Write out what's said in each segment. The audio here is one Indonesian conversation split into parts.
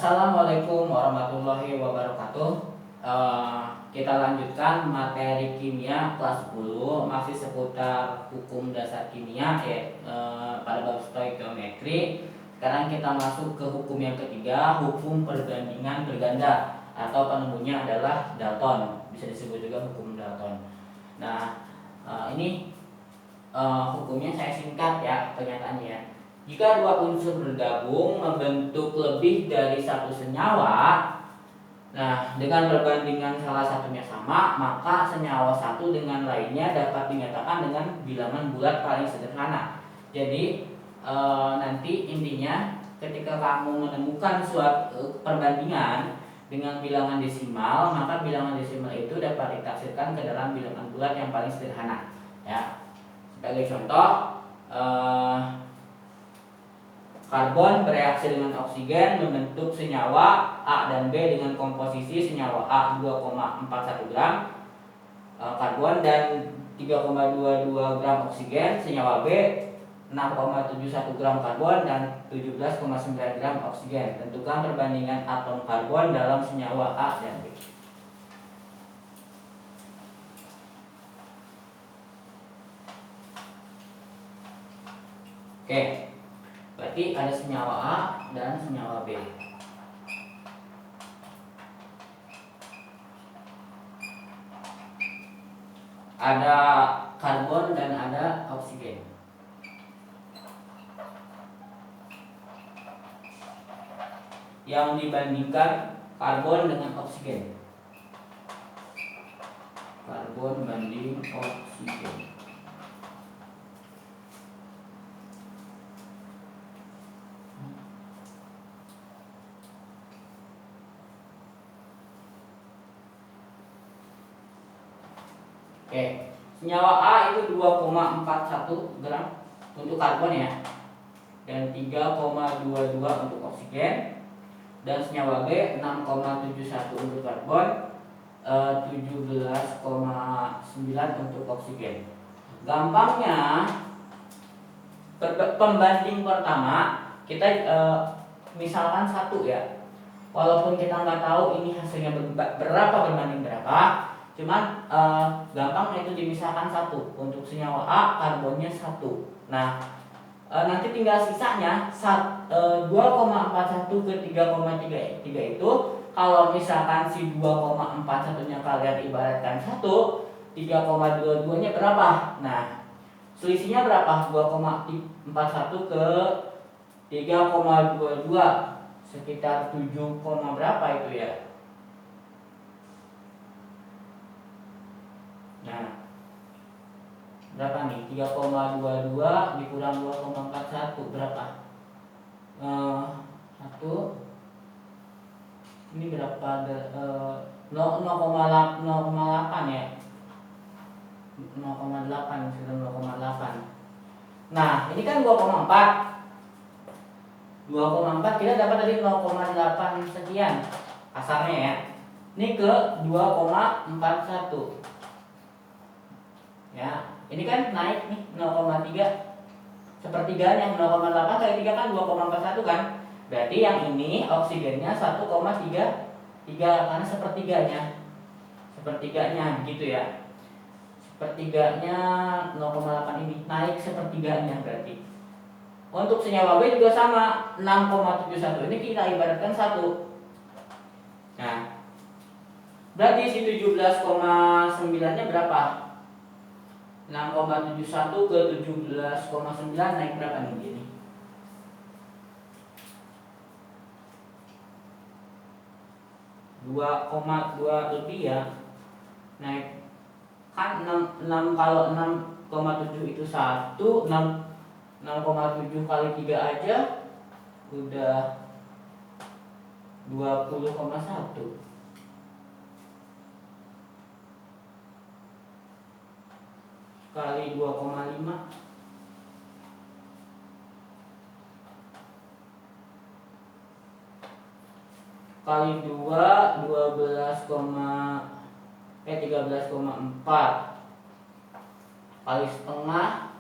Assalamualaikum warahmatullahi wabarakatuh. Kita lanjutkan materi kimia kelas 10, masih seputar hukum dasar kimia pada bab stoikiometri. Sekarang kita masuk ke hukum yang ketiga, hukum perbandingan berganda, atau penemunya adalah Dalton, bisa disebut juga hukum Dalton. Nah, ini hukumnya saya singkat ya, pernyataannya. Jika dua unsur bergabung membentuk lebih dari satu senyawa, nah dengan perbandingan salah satunya sama, maka senyawa satu dengan lainnya dapat dinyatakan dengan bilangan bulat paling sederhana. Jadi nanti intinya ketika kamu menemukan suatu perbandingan dengan bilangan desimal, maka bilangan desimal itu dapat ditafsirkan ke dalam bilangan bulat yang paling sederhana. Ya, sebagai contoh. Karbon bereaksi dengan oksigen membentuk senyawa A dan B dengan komposisi senyawa A 2,41 gram karbon dan 3,22 gram oksigen, senyawa B 6,71 gram karbon dan 17,9 gram oksigen. Tentukan perbandingan atom karbon dalam senyawa A dan B. Oke. Berarti ada senyawa A dan senyawa B. Ada karbon dan ada oksigen. Yang dibandingkan karbon dengan oksigen. Karbon banding oksigen. Oke, senyawa A itu 2,41 gram untuk karbon ya, dan 3,22 untuk oksigen, dan senyawa B 6,71 untuk karbon, 17,9 untuk oksigen. Gampangnya pembanding pertama kita misalkan 1 ya, walaupun kita nggak tahu ini hasilnya berapa berbanding berapa. Cuman gampang itu dimisahkan 1. Untuk senyawa A karbonnya 1. Nah nanti tinggal sisanya 2,41 ke 3,33 itu, kalau misalkan si 2,41 nya kalian ibaratkan 1, 3,22 nya berapa? Nah selisihnya berapa? 2,41 ke 3,22, sekitar 7, berapa itu ya. Nah, berapa nih? 3,22 dikurang 2,41 berapa? 1. Ini berapa? 0,8 ya. 0,8 sudah 0,8. Nah, ini kan 2,4. 2,4 kita dapat tadi 0,8 sekian kasarnya ya. Ini ke 2,41. Ya, ini kan naik nih 0,3 sepertiganya. 0,8 kali 3 kan 2,41 kan. Berarti yang ini oksigennya 1,33 karena sepertiganya begitu ya. Sepertiganya 0,8 ini naik sepertiganya berarti. Untuk senyawa B juga sama, 6,71 ini kita ibaratkan 1. Nah, berarti si 17,9 nya berapa? 6,71 ke 17,9 naik berapa nih ini? 2,2 lebih ya. Naik kan 6 kalau 6,7 itu 1, 6,7 kali 3 aja udah 20,1. Kali 2,5 kali 2 13,4 kali setengah,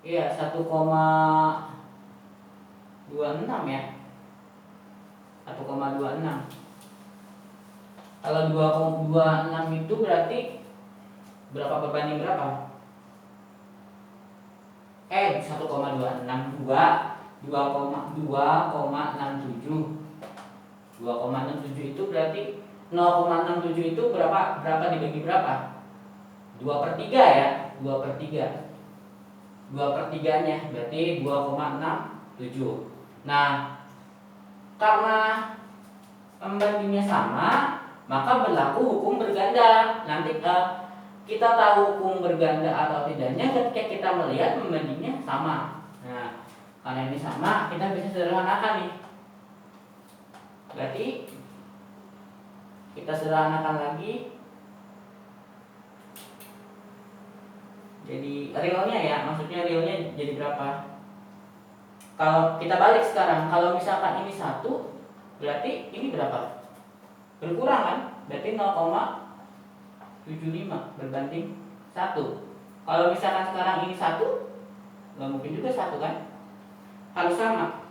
iya 1,26 ya. 1,26. Kalau 2,26 itu berarti berapa berbanding berapa? 1,262 2,67 itu berarti 0,67 itu berapa dibagi berapa? 2/3 ya, 2/3. 2/3-nya berarti 2,67. Nah, karena pembandingnya sama, maka berlaku hukum berganda. Nanti kita tahu hukum berganda atau tidaknya ketika kita melihat pembandingnya sama. Nah, karena ini sama, kita bisa sederhanakan nih. Berarti kita sederhanakan lagi. Jadi realnya ya, maksudnya realnya jadi berapa? Kalau kita balik sekarang, kalau misalkan ini 1, berarti ini berapa? Berkurang kan? Berarti 0,75 berbanding 1. Kalau misalkan sekarang ini 1, nggak mungkin juga 1 kan? Harus sama.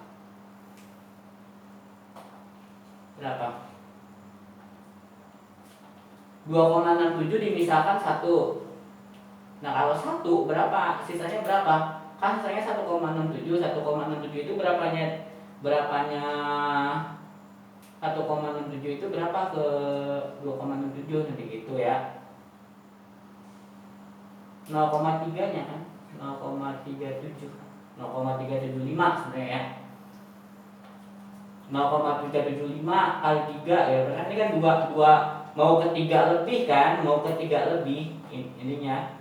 Berapa? 2,67 dimisahkan 1. Nah, kalau 1 berapa? Sisanya berapa? Kan sisanya 1,67. 1,67 itu berapanya 1,67 itu berapa ke 2,67 nanti gitu ya. 0,3-nya kan 0,37. 0,375 sebenarnya ya. 0,375 kali 3 ya. Berarti ini kan 2 mau ke 3 lebih kan? Mau ke 3 lebih ininya.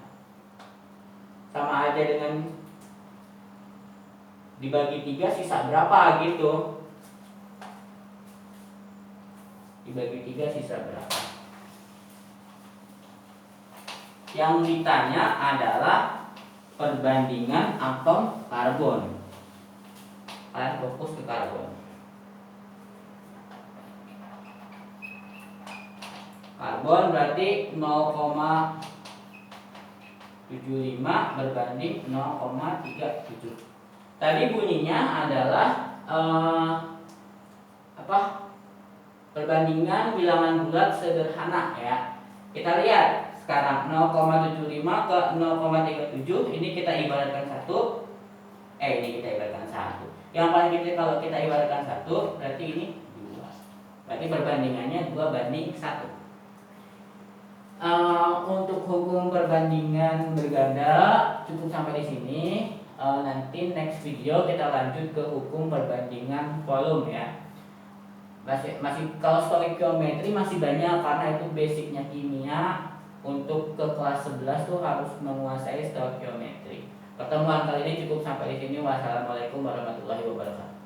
Sama aja dengan dibagi 3 sisa berapa gitu. Dibagi 3 sisa berapa. Yang ditanya adalah perbandingan atom karbon. Kalian fokus ke karbon. Karbon berarti 0,75 berbanding 0,37. Tadi bunyinya adalah perbandingan bilangan bulat sederhana ya. Kita lihat sekarang 0,75 ke 0,37 ini kita ibaratkan 1. Ini kita ibaratkan 1. Yang paling kecil kalau kita ibaratkan 1 berarti ini 2. Berarti perbandingannya 2/1. Untuk hukum perbandingan berganda cukup sampai di sini. Nanti next video kita lanjut ke hukum perbandingan volume ya. Masih kalau stoikiometri masih banyak karena itu basicnya kimia. Untuk ke kelas 11 tuh harus menguasai stoikiometri. Pertemuan kali ini cukup sampai di sini. Wassalamualaikum warahmatullahi wabarakatuh.